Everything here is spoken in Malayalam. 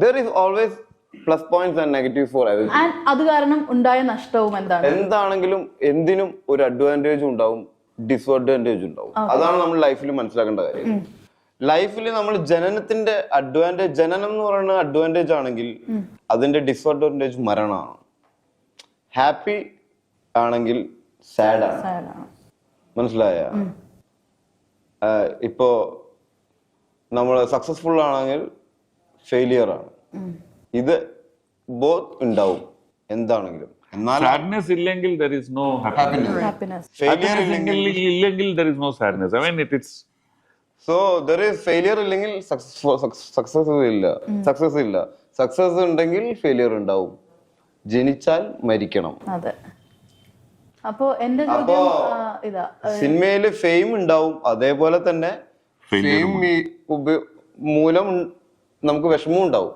there is always plus points and negatives for everything. And അത് കാരണം ഉണ്ടായ നഷ്ടവും എന്താണ്? എന്താണെങ്കിലും എന്തിനും ഒരു അഡ്വാൻറ്റേജ് ഉണ്ടാവും, ഡിസ്അഡ്വാൻറ്റേജ് ഉണ്ടാവും. അതാണ് നമ്മൾ ലൈഫിൽ മനസ്സിലാക്കേണ്ട കാര്യം. ലൈഫിൽ നമ്മൾ ജനനത്തിന്റെ അഡ്വാൻറ്റേജ്, ജനനം എന്ന് പറയുന്ന അഡ്വാൻറ്റേജ് ആണെങ്കിൽ അതിന്റെ ഡിസ്അഡ്വാൻറ്റേജ് മരണമാണ്. ഹാപ്പി ആണെങ്കിൽ സാഡ് ആണ്. മനസ്സിലായ? ഇപ്പോ നമ്മൾ സക്സസ്ഫുൾ ആണെങ്കിൽ ഫെയിലിയർ ആണ്. ഇത് ബോത്ത് ഉണ്ടാവും എന്താണെങ്കിലും. Sadness ഇല്ലെങ്കിൽ there is no happiness. Failure ഇല്ലെങ്കിൽ there is no sadness. I mean it's so there is failure ഇല്ലെങ്കിൽ സക്സസ് ഇല്ല. സക്സസ് ഉണ്ടെങ്കിൽ ഫെയിലിയർ ഉണ്ടാവും. ജനിച്ചാൽ മരിക്കണം. അതെ. അപ്പോ എന്റെ ചോദ്യം ഇതാ, സിനിമയില് ഫെയിം ഉണ്ടാവും, അതേപോലെ തന്നെ ഫെയിം മൂലം നമുക്ക് വിഷമവും ഉണ്ടാവും.